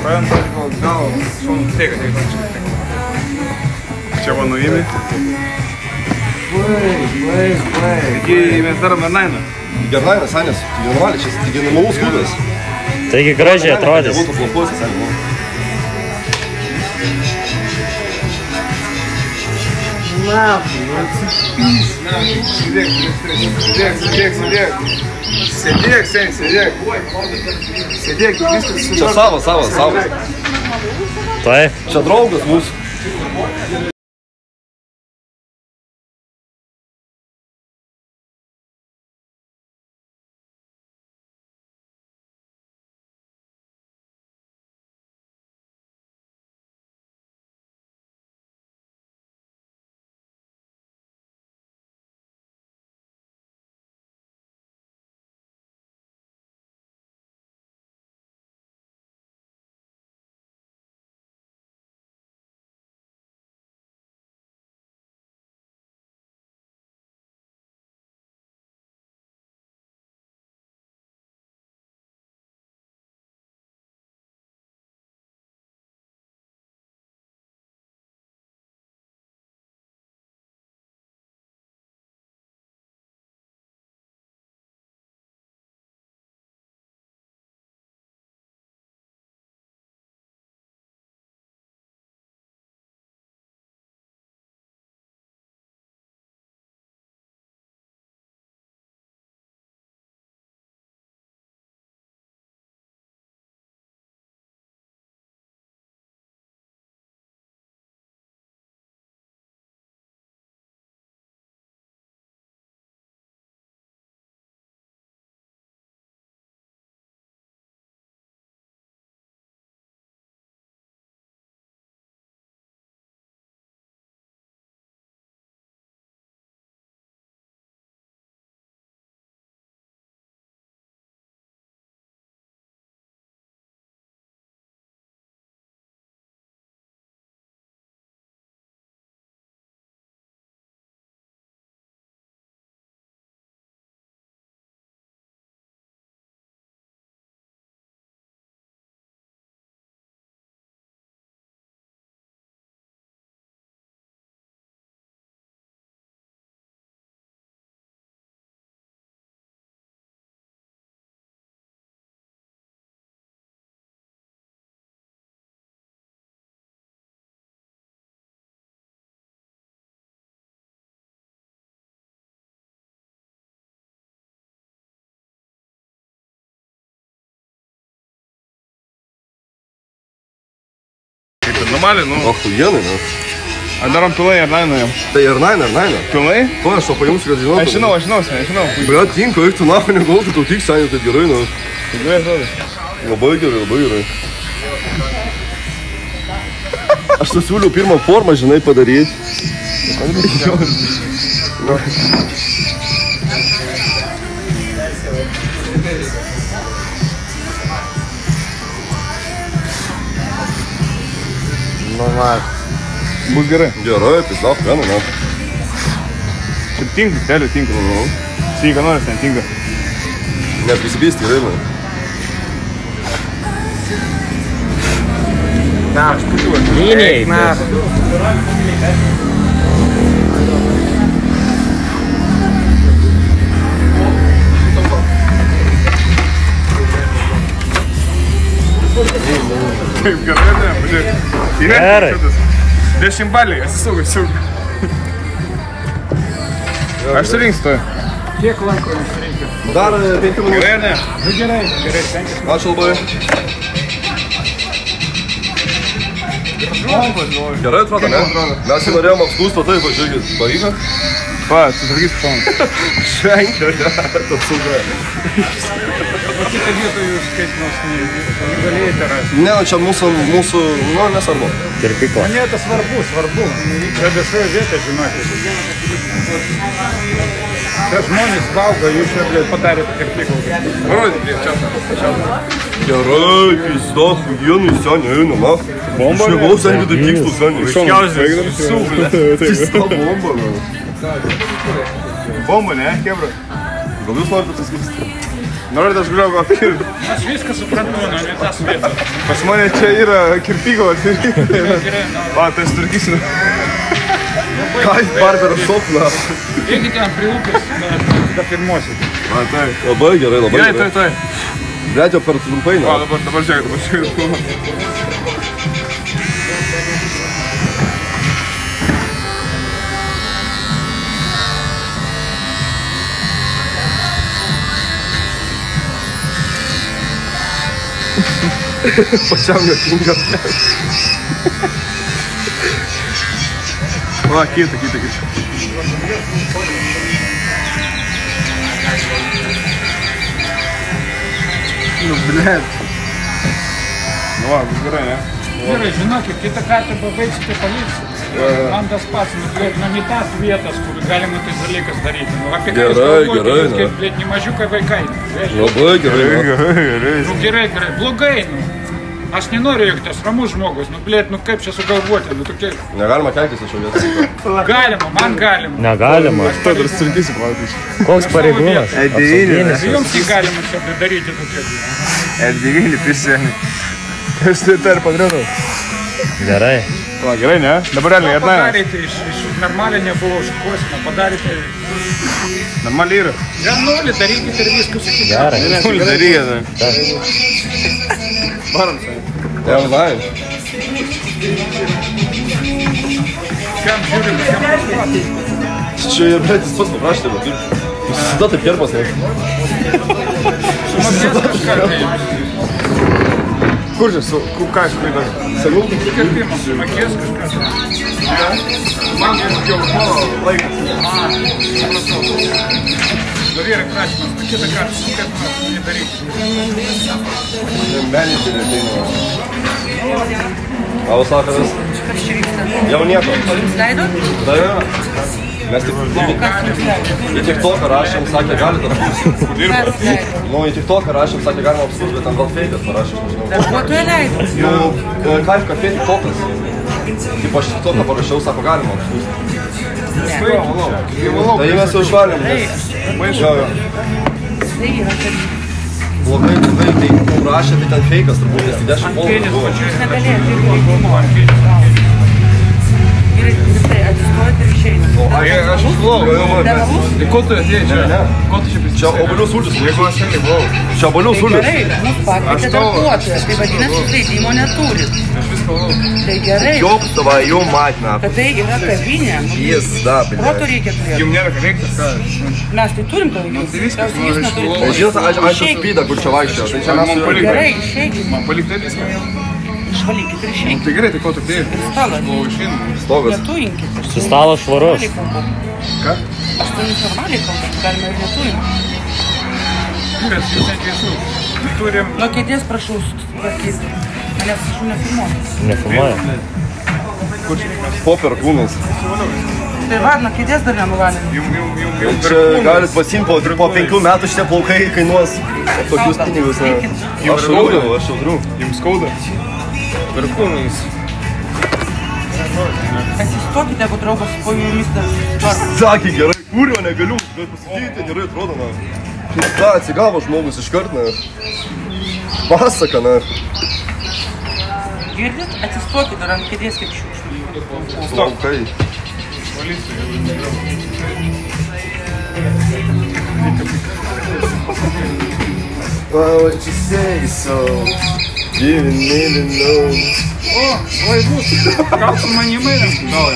Pradedant gal šaunu teikia, čia va nuėmė. Taigi mes darom Ernainą. Ernainas, Sanės, taigi normaliai, čia taigi normalus kūdas. Taigi gražiai atrodys. Būtų flopuosis, Sanė. Sėdėk, sen, sėdėk. Sėdėk, viskas. Čia savo. Taip. Čia draugas mūsų. Normaliai, nu. Охуенный, ну. А darom pilnai Ernainą jam. Tai Ernainą. Pilnai? Ko, aš to paimsiu, kad žinotų. Aš žinau. Bля, tinka, eik tu nahų negautų, tau tik Sanė, taip gerai, nu. Tai gerai atrodo. Labai gerai. Aš tu siūliau pirmą formą, žinai, padaryti. Normal. Bus gerai. Gerai, pislav, gana, na. Šiaip tinka, keliu tinka. Sveika noris, ten tinka. Neprisibėsti, gerai, man. Na, aš pučiuoju. Liniai. Taip, gerai, ne, pažiūrėk. Gerai. 10 baliai, atsisuk. Aš surinksiu to. Kiek laiko jums reikia? Dar 5 minučių. Gerai, ne? Gerai, stengiasi. Ačiū labai. Gerai atrodo, ne? Mes jau norėjom apskūsto, taip, pažiūrėkit, pavyko? Pa, susirgysiu šoną. Švenkia, apsauga. O kitą vietą jūs kaip nors negalėjate rasti? Ne, čia mūsų, nu, nesvarbu. Kirpykla. Ne, tas svarbu. Čia viešoje vietoje, žinokit. Čia žmonės valgo, jūs čia, blėt, padarėte kirpyklą. Parodyk, čia. Gerai, pizda, huienų, Sanė, eina, na. Bomba, aš negavau, Sanė, kad tikslų, Sanė. Iškiausiai. Pizda bomba, na. Bomba, ne, kebra? Gal jūs norite paskirsti? Norit aš galiu gal kirpti. Aš viską suprantu, nu, ne tas vietas. Pas mane čia yra kirpyklos. Va, tai sturkysiu. Kaip barberio šopna. Jeigu ten prie upės, tada pirmosit. Va, tai. Labai gerai, labai Gerai, gerai. tai. Blet, jau per trumpai, Va, ne? dabar žiūrėk. Pačiam netinka. Va, kita. Nu, blet. Nu, va, gerai, ne? Gerai, žinokit, kitą kartą pabaigsite policiją. Man tas pats, nu, ne tas vietas, kur galima tai dalykas daryti. Nu, apie ką jūs galvojate, kaip, blėt, ne mažiukai vaikai. Labai gerai, ne? Gerai. Nu, gerai, blogai, nu. Aš nenoriu, jog tas ramus žmogus, nu, blėt, nu, kaip čia sugalvoti, nu, tokie... Negalima keiktis iš vietą. Galima, man galima. Negalima. To dar sturkysiu, pavyzdžiui. Koks pareigūnas? Apsauginis. Jums tai galima čia daryti tokie. L9 prisėmė. Aš tai dar padariau. Gerai. Va, gerai, ne? Dabar realiai, atnai. Padarėte iš normaliai nebuvo šukuosimo, padarėte... Normaliai yra. Vienuolį darykite ir viskas iki Gerai. Nulį darykite. Varom, sai. Jau, nai. Šiam žiūrim, šiam paspatį. Čia ir, blet, jis pats paprašė, bet tu... Jis visada taip kerpas, ne? Sumokės kažką tai. Kur čia, ką aš klaidau? Sakau, Kirpimas, sumokės kažką tai. Man jau mano laikas. Supratau. Vyrai prašymas, nu kitą kartą, kaip mes nedarykite. menedžerė ateina. Labas vakaras. Jau nieko. Leidot? Taip. Mes tik į TikToką rašėm, sakė, galite apskūsti. Nu, į TikToką rašėm, sakė, galima apskūsti, bet ten gal feikas parašė, aš nežinau. Darbuotojai leido. Nu, kaip kafė TikTokas. Kaip aš TikToką parašiau, sako, galima apskūsti. Tai mes jau išvalėm, nes... Jo. Tai yra, kad Blogai, tai rašė, tai ten feikas, turbūt, nes 10 volų buvo. negalėjo, tai buvo. Gerai, tai atsistojate ir išeinate. Aš išbuvau. Tai ko tu atėjai čia? Ko tu čia prisimėjai? Čia obolių sultis. Jeigu aš ten nebuvau. Čia obolių sultis. Gerai, mus pakvietė darbuotojas, tai vadinasi, leidimo neturit. Aš viską valau. Tai gerai, Ёптова, ё мать, нахуй. kad tai yra kavinė. Pizda, Proto блядь. reikia turėti. Jums nėra ką veikti, ką? Mes tai turim ką Tai veikti. viskas, Jūs neturite. Žinot, aš spydą, kur čia vaikščiojo. Tai čia mes Man su... paliko. Gerai, išeikit, Man palikti viską. išvalykit ir išeikit. Tai gerai, tai ko tu atėjai? Stalą. Buvau išeinu. Stogas. Netuinkit. Šis stalas švarus. Ką? Aš tai normaliai kalbu, galima ir netuim. Vyras, jūs neteisų. Turim... Nuo kėdės prašau sutvarkyti. Nes aš nefilmuoju. Nefilmuoja. Po perkūnais. Tai va, nuo kėdės dar nenuvalėm. Čia galit pasimti po 5 metų šitie plaukai kainuos tokius pinigus. Ne? Aš šaudriu. Jums skauda? Perkūnais. Atsistokite, jeigu draugas po jumis dar tvarko. Sakė gerai, kurio negaliu, bet pasakyti, gerai atrodo, na. Šitą atsigavo žmogus iškart, na. Pasaka, na. Girdit? Atsistokite dar ant kėdės kaip šiukšlių. Plaukai. What you say so? Didn't even know. Oi, bus. Gal su manim einam? Gal.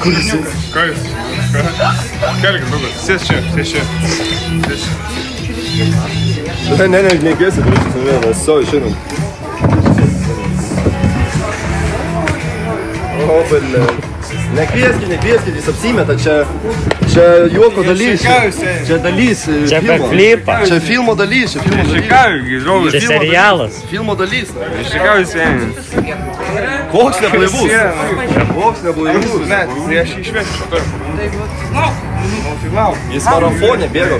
Kur jis? Ką jūs? Kelkis, draugas. Sės čia. Ne, negėsi, grįžtis ne vieną, mes savo išeinam. O, bele. Nekvieskit, jis apsimeta, čia juoko dalys. Čia dalys Čia per filmo. flipą. Čia filmo dalys, draugas. Čia serialas. Filmo dalys. na. Išsikaujusi ėmė. Koks neblaivus? Koks neblaivus? Ne, tai aš išvesiu šitą. Jis marafonė bėgo.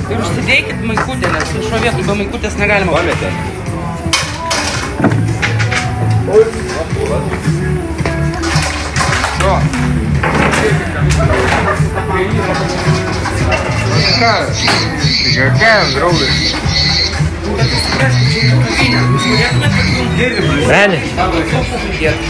Ir užsidėkit maikutę, nes šio vietų be maikutės negalima. Pametė. Какая, draugai? Bet jūs supraskite, čia yra kavinė. Jūs norėtumėt, kad jums Meni? savo sopų pridėti.